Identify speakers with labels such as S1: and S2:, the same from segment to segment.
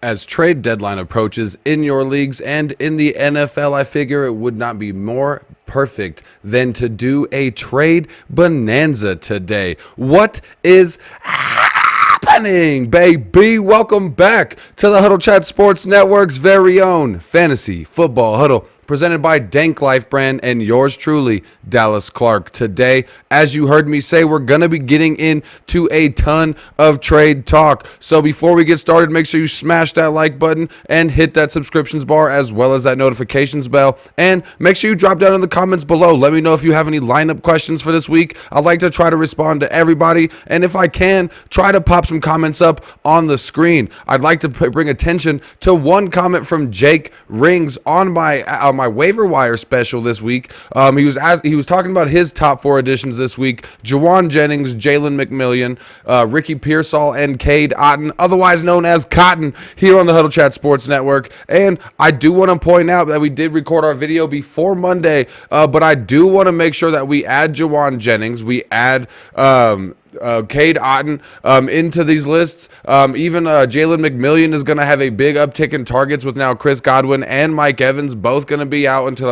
S1: As trade deadline approaches in your leagues and in the NFL, I figure it would not be more perfect than to do a trade bonanza today. What is happening, baby? Welcome back to the Huddle Chat Sports Network's very own Fantasy Football Huddle, presented by Danklyfe brand and yours truly, Dallas Clark. Today, as you heard me say, we're going to be getting into a ton of trade talk. So before we get started, make sure you smash that like button and hit that subscriptions bar as well as that notifications bell. And make sure you drop down in the comments below. Let me know if you have any lineup questions for this week. I'd like to try to respond to everybody. And if I can, try to pop some comments up on the screen. I'd like to bring attention to one comment from Jake Rings on my waiver wire special this week. He was talking about his top 4 additions this week: Juwan Jennings, Jalen McMillian, Ricky Pearsall, and Cade Otton, otherwise known as Cotton, here on the Huddle Chat Sports Network. And I do want to point out that we did record our video before Monday, but I do want to make sure that we add Juwan Jennings, we add Cade Otton into these lists. Even Jalen McMillian is going to have a big uptick in targets with now Chris Godwin and Mike Evans both going to be out until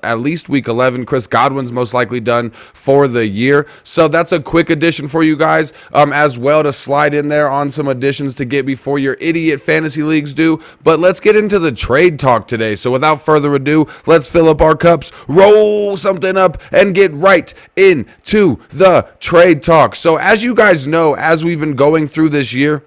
S1: at least week 11. Chris Godwin's most likely done for the year. So that's a quick addition for you guys as well to slide in there on some additions to get before your idiot fantasy leagues do. But let's get into the trade talk today. So without further ado, let's fill up our cups, roll something up, and get right into the trade talk. So as you guys know, as we've been going through this year,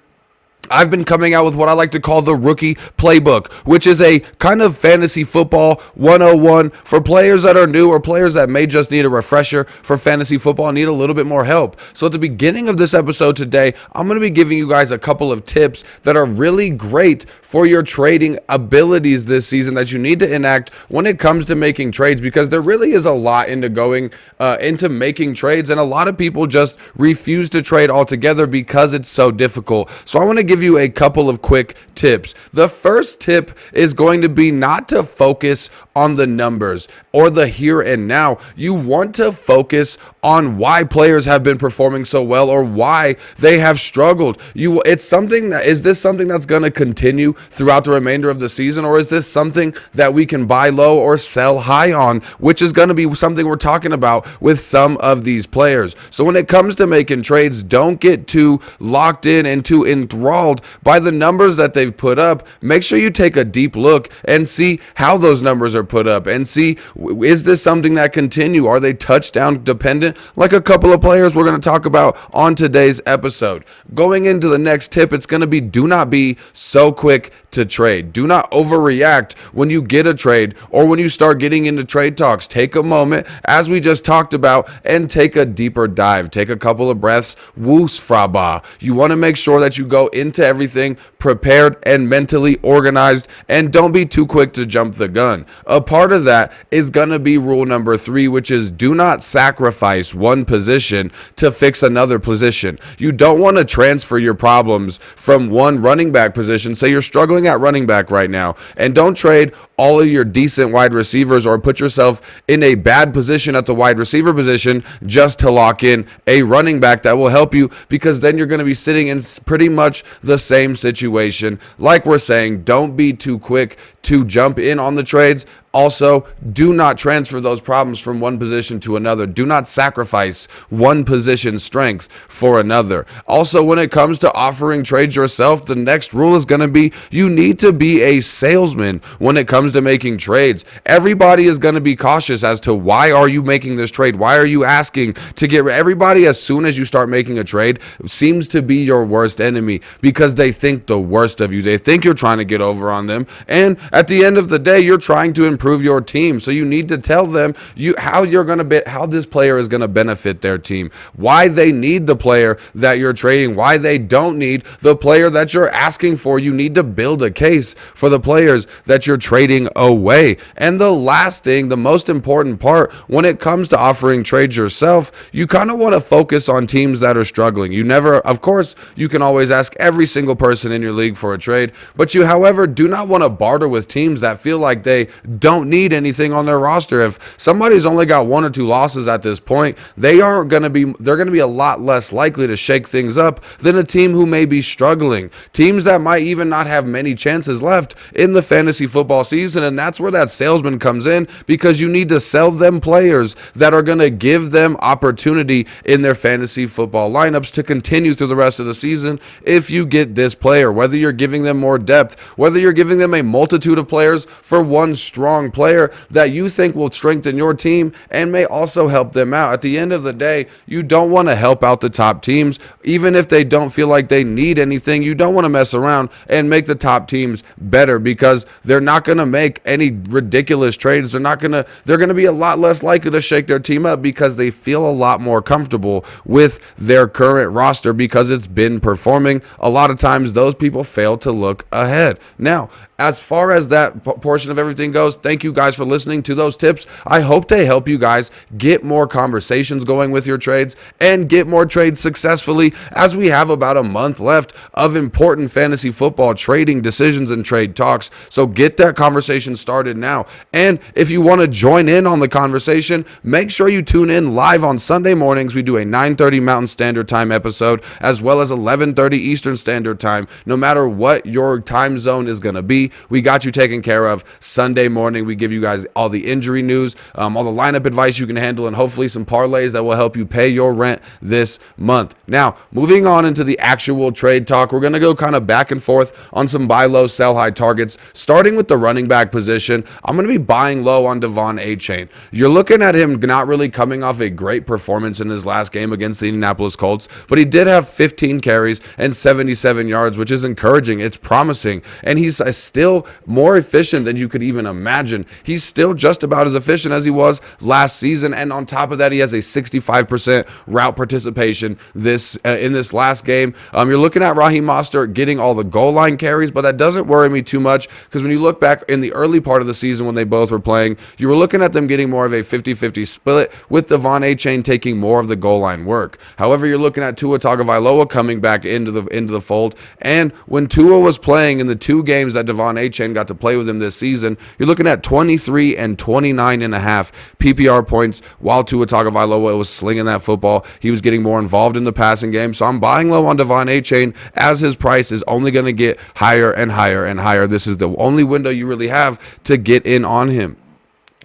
S1: I've been coming out with what I like to call the rookie playbook, which is a kind of fantasy football 101 for players that are new or players that may just need a refresher for fantasy football and need a little bit more help. So at the beginning of this episode today, I'm going to be giving you guys a couple of tips that are really great for your trading abilities this season that you need to enact when it comes to making trades, because there really is a lot into making trades, and a lot of people just refuse to trade altogether because it's so difficult. So I want to give you a couple of quick tips. The first tip is going to be not to focus on the numbers or the here and now. You want to focus on why players have been performing so well or why they have struggled. Is this something that's going to continue throughout the remainder of the season, or is this something that we can buy low or sell high on, which is going to be something we're talking about with some of these players. So when it comes to making trades, don't get too locked in and too enthralled by the numbers that they've put up. Make sure you take a deep look and see how those numbers are put up and see, is this something that continue? Are they touchdown dependent, like a couple of players we're going to talk about on today's episode? Going into the next tip, it's going to be, do not be so quick to trade. Do not overreact when you get a trade or when you start getting into trade talks. Take a moment, as we just talked about, and take a deeper dive. Take a couple of breaths. Woos fraba. You want to make sure that you go into everything prepared and mentally organized, and don't be too quick to jump the gun. A part of that is going to be rule number 3, which is do not sacrifice one position to fix another position. You don't want to transfer your problems from one running back position. Say you're struggling at running back right now, and don't trade all of your decent wide receivers or put yourself in a bad position at the wide receiver position just to lock in a running back that will help you, because then you're going to be sitting in pretty much the same situation. Like we're saying, don't be too quick to jump in on the trades. Also, do not transfer those problems from one position to another. Do not sacrifice one position's strength for another. Also, when it comes to offering trades yourself, the next rule is going to be you need to be a salesman when it comes to making trades. Everybody is going to be cautious as to why are you making this trade? Why are you asking to get everybody, as soon as you start making a trade, seems to be your worst enemy because they think the worst of you. They think you're trying to get over on them. And at the end of the day, you're trying to improve your team. So you need to tell them how this player is going to benefit their team, why they need the player that you're trading, why they don't need the player that you're asking for. You need to build a case for the players that you're trading away. And the last thing, the most important part, when it comes to offering trades yourself, you kind of want to focus on teams that are struggling. Of course, you can always ask every single person in your league for a trade, but you, however, do not want to barter with with teams that feel like they don't need anything on their roster. If somebody's only got 1 or 2 losses at this point, they're going to be a lot less likely to shake things up than a team who may be struggling. Teams that might even not have many chances left in the fantasy football season, and that's where that salesman comes in, because you need to sell them players that are going to give them opportunity in their fantasy football lineups to continue through the rest of the season. If you get this player, whether you're giving them more depth, whether you're giving them a multitude of players for one strong player that you think will strengthen your team and may also help them out. At the end of the day, you don't want to help out the top teams. Even if they don't feel like they need anything, you don't want to mess around and make the top teams better, because they're not going to make any ridiculous trades. They're going to be a lot less likely to shake their team up because they feel a lot more comfortable with their current roster because it's been performing. A lot of times those people fail to look ahead. Now, as far as that portion of everything goes, thank you guys for listening to those tips. I hope they help you guys get more conversations going with your trades and get more trades successfully, as we have about a month left of important fantasy football trading decisions and trade talks. So get that conversation started now. And if you want to join in on the conversation, make sure you tune in live on Sunday mornings. We do a 9:30 Mountain Standard Time episode, as well as 11:30 Eastern Standard Time. No matter what your time zone is going to be, we got you taken care of. Sunday morning, we give you guys all the injury news, all the lineup advice you can handle, and hopefully some parlays that will help you pay your rent this month. Now, moving on into the actual trade talk, we're going to go kind of back and forth on some buy low, sell high targets. Starting with the running back position, I'm going to be buying low on Devon Achane. You're looking at him not really coming off a great performance in his last game against the Indianapolis Colts, but he did have 15 carries and 77 yards, which is encouraging. It's promising, and he's still more efficient than you could even imagine. He's still just about as efficient as he was last season, and on top of that, he has a 65% route participation in this last game. You're looking at Raheem Mostert getting all the goal line carries, but that doesn't worry me too much, because when you look back in the early part of the season when they both were playing, you were looking at them getting more of a 50-50 split, with Devon Achane taking more of the goal line work. However, you're looking at Tua Tagovailoa coming back into the fold, and when Tua was playing in the 2 games that Devon Achane got to play with him this season, you're looking at 23 and 29.5 PPR points while Tua Tagovailoa was slinging that football. He was getting more involved in the passing game, so I'm buying low on Devon Achane, as his price is only going to get higher and higher and higher. This is the only window you really have to get in on him.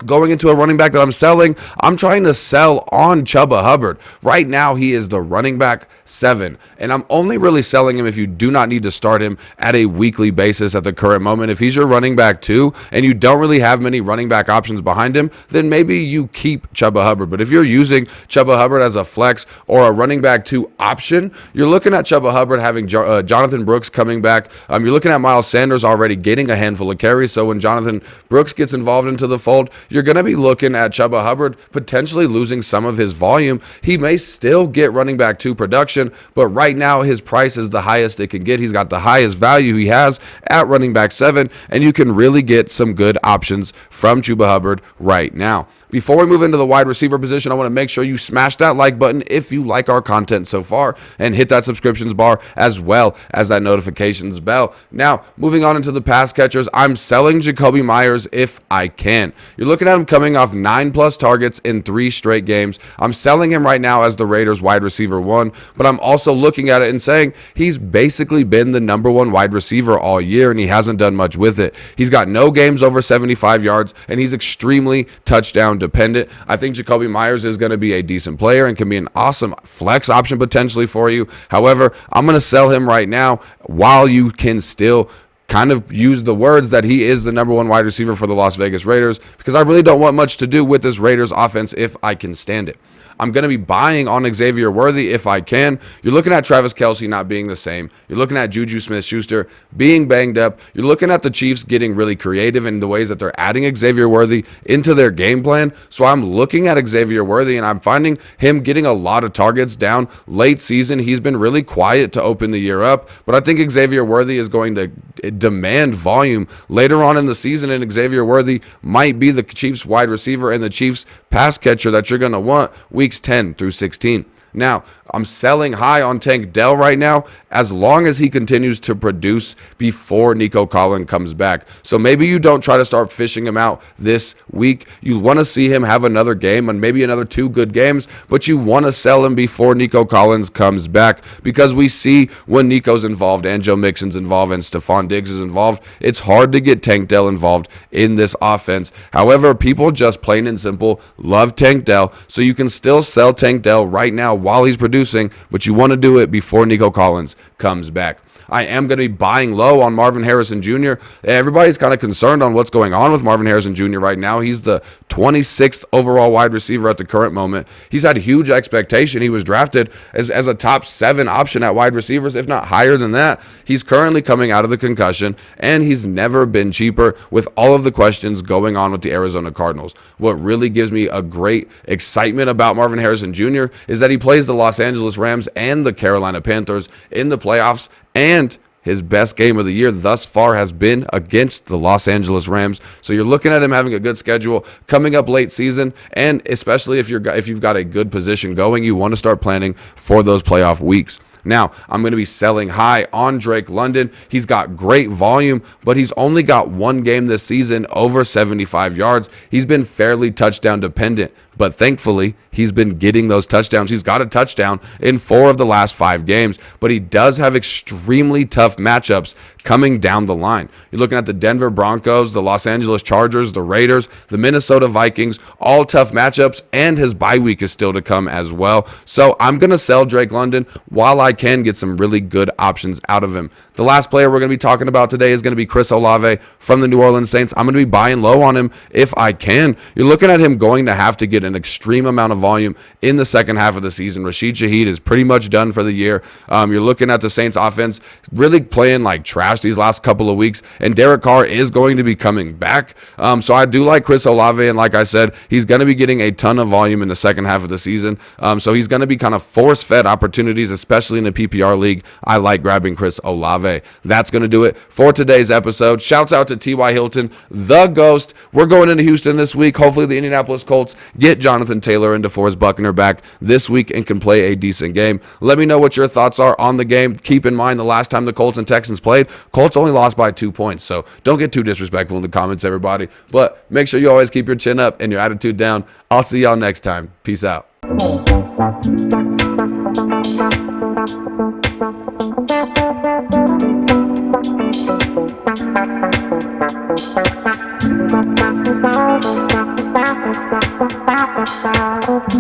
S1: Going into a running back that I'm selling, I'm trying to sell on Chuba Hubbard. Right now, he is the running back 7, and I'm only really selling him if you do not need to start him at a weekly basis at the current moment. If he's your running back 2 and you don't really have many running back options behind him, then maybe you keep Chuba Hubbard. But if you're using Chuba Hubbard as a flex or a running back 2 option, you're looking at Chuba Hubbard having Jonathan Brooks coming back. You're looking at Miles Sanders already getting a handful of carries, so when Jonathan Brooks gets involved into the fold, you're going to be looking at Chuba Hubbard potentially losing some of his volume. He may still get running back 2 production, but right now his price is the highest it can get. He's got the highest value he has at running back 7, and you can really get some good options from Chuba Hubbard right now. Before we move into the wide receiver position, I want to make sure you smash that like button if you like our content so far, and hit that subscriptions bar as well as that notifications bell. Now, moving on into the pass catchers, I'm selling Jacoby Myers if I can. You're looking at him coming off 9+ targets in 3 straight games. I'm selling him right now as the Raiders wide receiver 1, but I'm also looking at it and saying he's basically been the number 1 wide receiver all year, and he hasn't done much with it. He's got no games over 75 yards, and he's extremely touchdown dependent. I think Jacoby Myers is going to be a decent player and can be an awesome flex option potentially for you. However, I'm going to sell him right now while you can still kind of use the words that he is the number 1 wide receiver for the Las Vegas Raiders, because I really don't want much to do with this Raiders offense if I can stand it. I'm going to be buying on Xavier Worthy if I can. You're looking at Travis Kelce not being the same. You're looking at Juju Smith-Schuster being banged up. You're looking at the Chiefs getting really creative in the ways that they're adding Xavier Worthy into their game plan. So I'm looking at Xavier Worthy, and I'm finding him getting a lot of targets down late season. He's been really quiet to open the year up, but I think Xavier Worthy is going to demand volume later on in the season, and Xavier Worthy might be the Chiefs wide receiver and the Chiefs pass catcher that you're going to want weeks 10 through 16. Now, I'm selling high on Tank Dell right now as long as he continues to produce before Nico Collins comes back. So maybe you don't try to start fishing him out this week. You want to see him have another game and maybe another 2 good games, but you want to sell him before Nico Collins comes back, because we see when Nico's involved and Joe Mixon's involved and Stephon Diggs is involved, it's hard to get Tank Dell involved in this offense. However, people just plain and simple love Tank Dell, so you can still sell Tank Dell right now while he's producing, but you want to do it before Nico Collins comes back. I am going to be buying low on Marvin Harrison Jr. Everybody's kind of concerned on what's going on with Marvin Harrison Jr. right now. He's the 26th overall wide receiver at the current moment. He's had huge expectation. He was drafted as a top 7 option at wide receivers, if not higher than that. He's currently coming out of the concussion, and he's never been cheaper with all of the questions going on with the Arizona Cardinals. What really gives me a great excitement about Marvin Harrison Jr. is that he plays the Los Angeles Rams and the Carolina Panthers in the playoffs, and his best game of the year thus far has been against the Los Angeles Rams. So you're looking at him having a good schedule coming up late season, and especially if you've got a good position going, you want to start planning for those playoff weeks. Now, I'm going to be selling high on Drake London. He's got great volume, but he's only got 1 game this season over 75 yards. He's been fairly touchdown dependent, but thankfully, he's been getting those touchdowns. He's got a touchdown in 4 of the last 5 games, but he does have extremely tough matchups coming down the line. You're looking at the Denver Broncos, the Los Angeles Chargers, the Raiders, the Minnesota Vikings, all tough matchups, and his bye week is still to come as well. So I'm going to sell Drake London while I can get some really good options out of him. The last player we're going to be talking about today is going to be Chris Olave from the New Orleans Saints. I'm going to be buying low on him if I can. You're looking at him going to have to get an extreme amount of volume in the second half of the season. Rashid Shaheed is pretty much done for the year. You're looking at the Saints offense really playing like trash these last couple of weeks, and Derek Carr is going to be coming back. So I do like Chris Olave, and like I said, he's going to be getting a ton of volume in the second half of the season. So he's going to be kind of force-fed opportunities, especially in a PPR league. I like grabbing Chris Olave. That's going to do it for today's episode. Shouts out to T.Y. Hilton, the Ghost. We're going into Houston this week. Hopefully the Indianapolis Colts get Jonathan Taylor and DeForest Buckner back this week and can play a decent game. Let me know what your thoughts are on the game. Keep in mind the last time the Colts and Texans played, Colts only lost by 2 points, so don't get too disrespectful in the comments, everybody. But make sure you always keep your chin up and your attitude down. I'll see y'all next time. Peace out.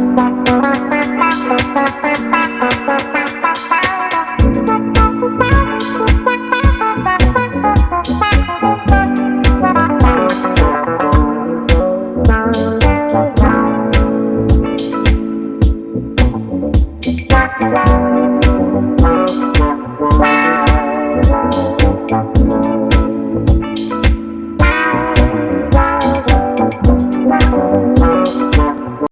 S2: Thank you.